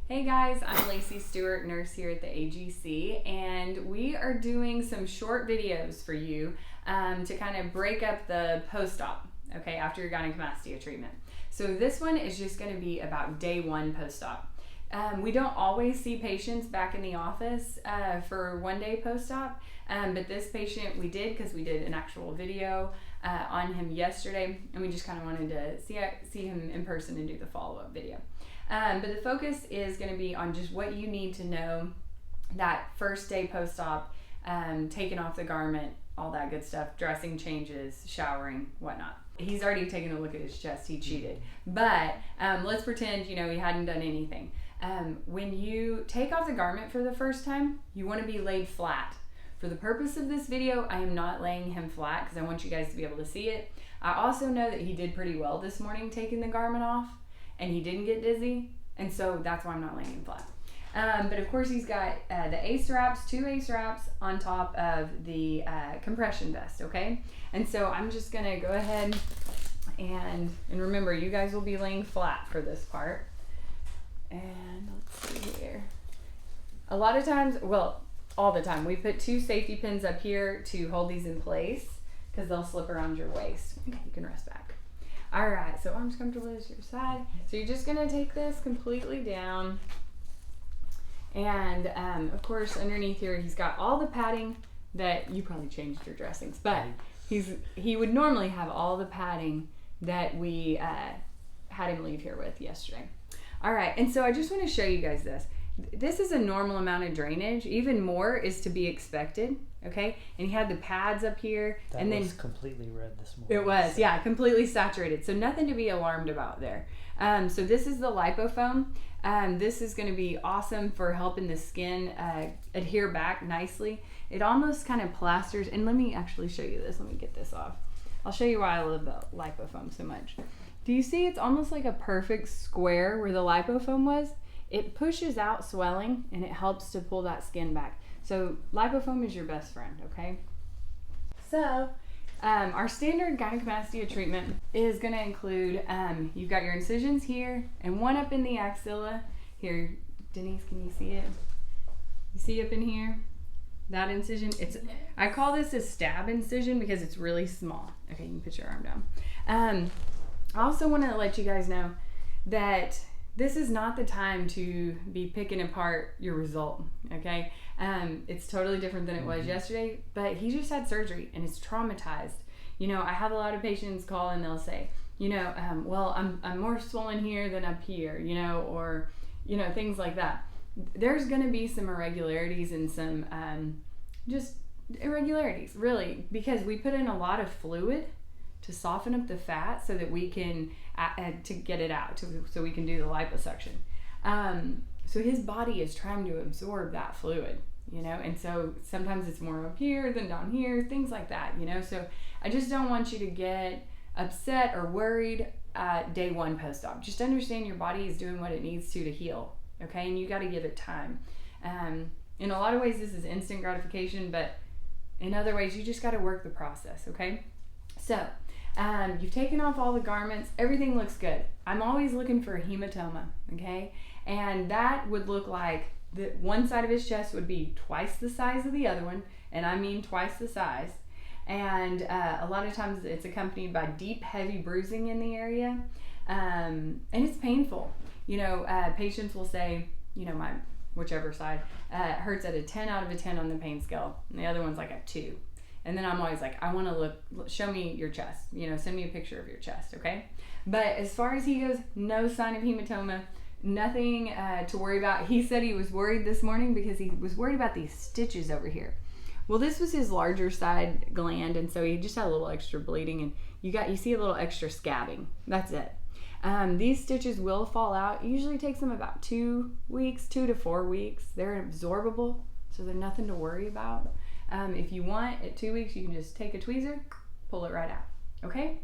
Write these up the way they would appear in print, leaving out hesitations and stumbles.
Hey guys, I'm Lacey Stewart, nurse here at the AGC, and we are doing some short videos for you to kind of break up the post-op, okay, after your gynecomastia treatment. So this one is just going to be about day one post-op. We don't always see patients back in the office for 1 day post-op, but this patient we did because we did an actual video on him yesterday, and we just kind of wanted to see him in person and do the follow-up video. But the focus is going to be on just what you need to know that first day post-op, taking off the garment, all that good stuff, dressing changes, showering, whatnot. He's already taken a look at his chest, he cheated. But let's pretend, he hadn't done anything. When you take off the garment for the first time, you want to be laid flat. For the purpose of this video, I am not laying him flat because I want you guys to be able to see it. I also know that he did pretty well this morning taking the garment off, and he didn't get dizzy, and so that's why I'm not laying him flat. But of course he's got the ACE wraps, 2 ACE wraps on top of the compression vest, okay? And so I'm just gonna go ahead and remember, you guys will be laying flat for this part. And let's see here. A lot of times, well, all the time, we put 2 safety pins up here to hold these in place because they'll slip around your waist. Okay, you can rest back. All right, so arms comfortable as your side. So you're just gonna take this completely down. And of course, underneath here, he's got all the padding that you probably changed your dressings, but he would normally have all the padding that we had him leave here with yesterday. All right, and so I just want to show you guys this. This is a normal amount of drainage. Even more is to be expected, okay? And he had the pads up here. That and was then completely red this morning. It was, yeah, completely saturated. So nothing to be alarmed about there. So this is the lipofoam. This is going to be awesome for helping the skin adhere back nicely. It almost kind of plasters, and let me actually show you this. Let me get this off. I'll show you why I love the lipofoam so much. Do you see it's almost like a perfect square where the lipofoam was? It pushes out swelling and it helps to pull that skin back. So lipofoam is your best friend, okay? So our standard gynecomastia treatment is going to include, you've got your incisions here and one up in the axilla. Here, Denise, can you see it? You see up in here? That incision, I call this a stab incision because it's really small. Okay, you can put your arm down. I also want to let you guys know that this is not the time to be picking apart your result, okay? It's totally different than it was yesterday, but he just had surgery and is traumatized. I have a lot of patients call and they'll say, well, I'm more swollen here than up here, or, things like that. There's gonna be some irregularities and some just irregularities, really, because we put in a lot of fluid to soften up the fat so that we can to get it out, so we can do the liposuction. So his body is trying to absorb that fluid, and so sometimes it's more up here than down here, things like that, So I just don't want you to get upset or worried at day one post-op. Just understand your body is doing what it needs to heal, okay? And you got to give it time. In a lot of ways, this is instant gratification, but in other ways, you just got to work the process, okay? So you've taken off all the garments, everything looks good. I'm always looking for a hematoma, okay? And that would look like one side of his chest would be twice the size of the other one, and I mean twice the size. And a lot of times it's accompanied by deep, heavy bruising in the area, and it's painful. Patients will say, my whichever side hurts at a 10 out of 10 on the pain scale, and the other one's like a 2. And then I'm always like, I want to show me your chest, send me a picture of your chest, okay? But as far as he goes, no sign of hematoma, nothing to worry about. He said he was worried this morning because he was worried about these stitches over here. Well, this was his larger side gland, and so he just had a little extra bleeding, and you see a little extra scabbing. That's it. These stitches will fall out. It usually takes them about 2 weeks, 2 to 4 weeks. They're absorbable, so they're nothing to worry about. If you want, at 2 weeks, you can just take a tweezer, pull it right out, okay?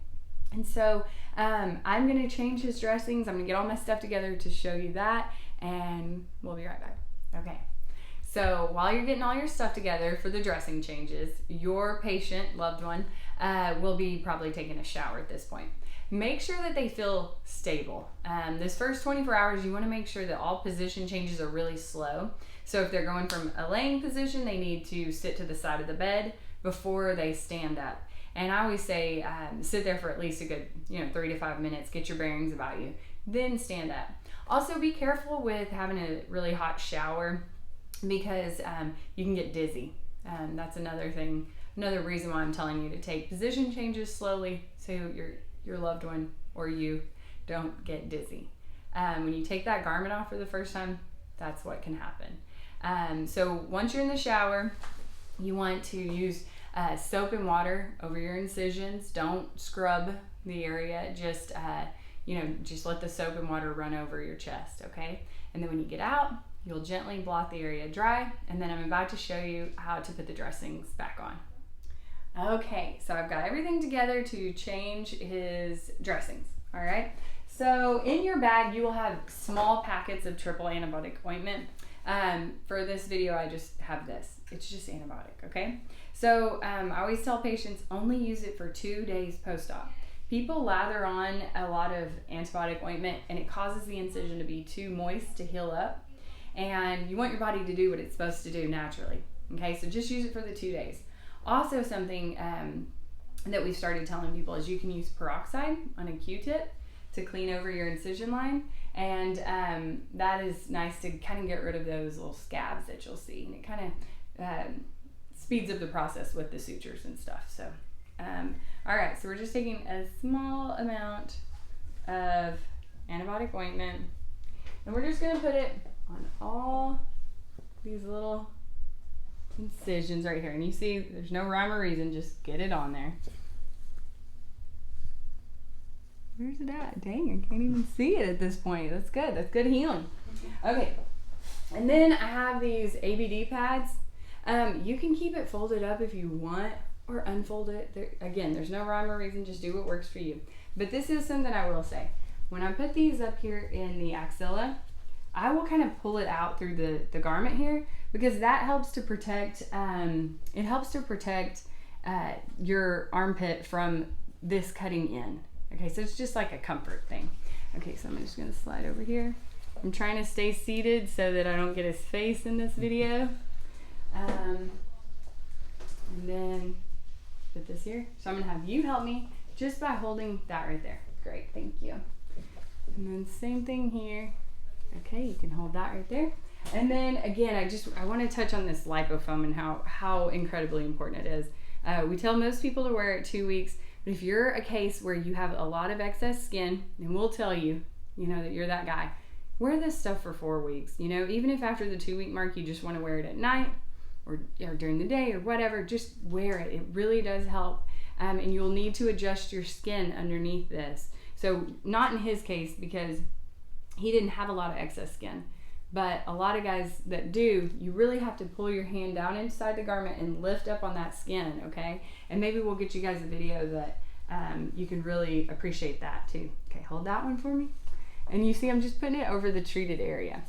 And so I'm gonna change his dressings. I'm gonna get all my stuff together to show you that, and we'll be right back, okay? So while you're getting all your stuff together for the dressing changes, your patient, loved one, will be probably taking a shower at this point. make sure that they feel stable. This first 24 hours, you want to make sure that all position changes are really slow. So if they're going from a laying position, they need to sit to the side of the bed before they stand up. And I always say sit there for at least a good 3 to 5 minutes, get your bearings about you, then stand up. Also be careful with having a really hot shower because you can get dizzy. That's another thing, another reason why I'm telling you to take position changes slowly so your loved one or you don't get dizzy. When you take that garment off for the first time, that's what can happen. So once you're in the shower, you want to use soap and water over your incisions. Don't scrub the area. Just let the soap and water run over your chest, okay? And then when you get out, you'll gently blot the area dry, and then I'm about to show you how to put the dressings back on. Okay, so I've got everything together to change his dressings, all right? So in your bag, you will have small packets of triple antibiotic ointment. For this video, I just have this. It's just antibiotic, okay? So I always tell patients only use it for 2 days post-op. People lather on a lot of antibiotic ointment and it causes the incision to be too moist to heal up. And you want your body to do what it's supposed to do naturally, okay? So just use it for the 2 days. Also something that we've started telling people is you can use peroxide on a Q-tip to clean over your incision line, and that is nice to kind of get rid of those little scabs that you'll see, and it kind of speeds up the process with the sutures and stuff. So all right, so we're just taking a small amount of antibiotic ointment and we're just going to put it on all these little incisions right here, and you see there's no rhyme or reason, just get it on there. Where's it at? Dang, I can't even see it at this point. That's good. That's good healing. Okay. And then I have these ABD pads. You can keep it folded up if you want or unfold it. Again, there's no rhyme or reason. Just do what works for you. But this is something I will say. When I put these up here in the axilla, I will kind of pull it out through the garment here because that helps to protect, it helps to protect your armpit from this cutting in. Okay, so it's just like a comfort thing. Okay, so I'm just gonna slide over here. I'm trying to stay seated so that I don't get his face in this video. And then put this here. So I'm gonna have you help me just by holding that right there. Great, thank you. And then same thing here. Okay, you can hold that right there. And then again, I want to touch on this lipofoam and how incredibly important it is. We tell most people to wear it 2 weeks. But if you're a case where you have a lot of excess skin, and we'll tell you, that you're that guy, wear this stuff for 4 weeks. Even if after the 2 week mark you just want to wear it at night or during the day or whatever, just wear it. It really does help. And you'll need to adjust your skin underneath this. So not in his case because he didn't have a lot of excess skin. But a lot of guys that do, you really have to pull your hand down inside the garment and lift up on that skin, okay? And maybe we'll get you guys a video that you can really appreciate that too. Okay, hold that one for me. And you see I'm just putting it over the treated area.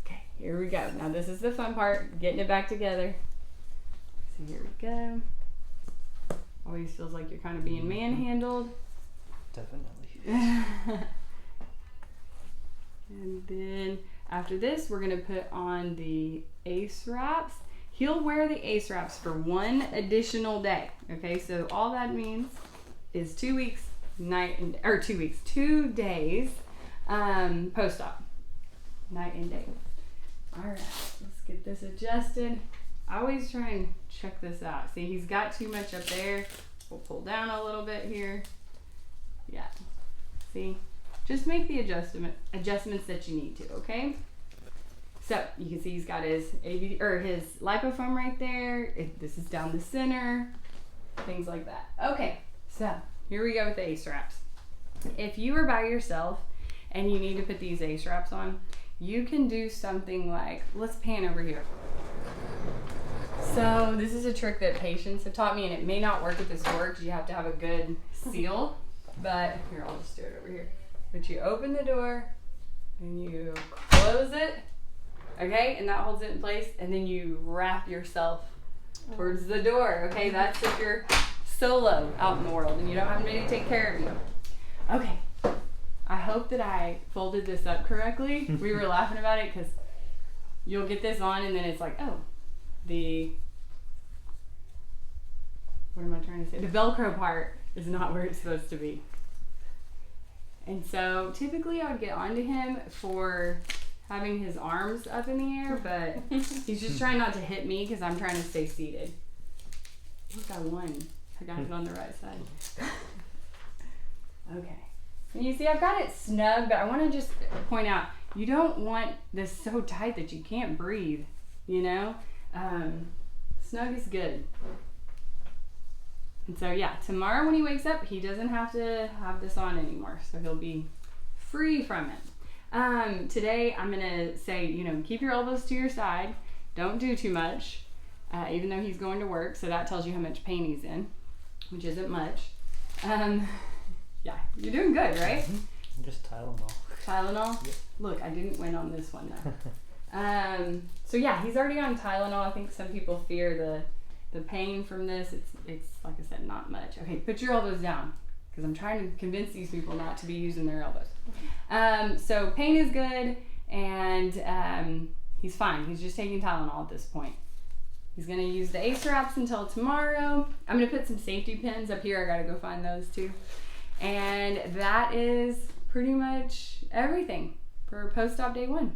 Okay, here we go. Now this is the fun part, getting it back together. So here we go. Always feels like you're kind of being manhandled. Definitely. And then after this, we're gonna put on the ACE wraps. He'll wear the ACE wraps for 1 additional day. Okay, so all that means is 2 weeks, 2 days post-op, night and day. All right, let's get this adjusted. I always try and check this out. See, he's got too much up there. We'll pull down a little bit here. Yeah, see? Just make the adjustments that you need to, okay? So you can see he's got his his lipofoam right there. This is down the center, things like that. Okay, so here we go with the ACE wraps. If you are by yourself and you need to put these ACE wraps on, you can do something like, let's pan over here. So this is a trick that patients have taught me, and it may not work at the store because you have to have a good seal, but here, I'll just do it over here. But you open the door and you close it, okay, and that holds it in place, and then you wrap yourself towards the door, okay? That's if you're solo out in the world and you don't have anybody to take care of you. Okay. I hope that I folded this up correctly. We were laughing about it because you'll get this on and then it's like, oh, what am I trying to say? The Velcro part is not where it's supposed to be. And so typically I would get onto him for having his arms up in the air, but he's just trying not to hit me because I'm trying to stay seated. Look, I won. I got it on the right side. Okay. And you see, I've got it snug, but I want to just point out, you don't want this so tight that you can't breathe, you know? Snug is good. And so yeah, tomorrow when he wakes up, he doesn't have to have this on anymore, so he'll be free from it. Today I'm gonna say, you know, keep your elbows to your side, don't do too much, even though he's going to work, so that tells you how much pain he's in, which isn't much. Yeah, you're doing good, right? Just Tylenol. Tylenol? Yep. Look, I didn't win on this one though. So yeah, he's already on Tylenol. I think some people fear the pain from this. It's like I said, not much. Okay, put your elbows down because I'm trying to convince these people not to be using their elbows. So pain is good and he's fine. He's just taking Tylenol at this point. He's gonna use the ACE wraps until tomorrow. I'm gonna put some safety pins up here. I gotta go find those too. And that is pretty much everything for post-op day 1.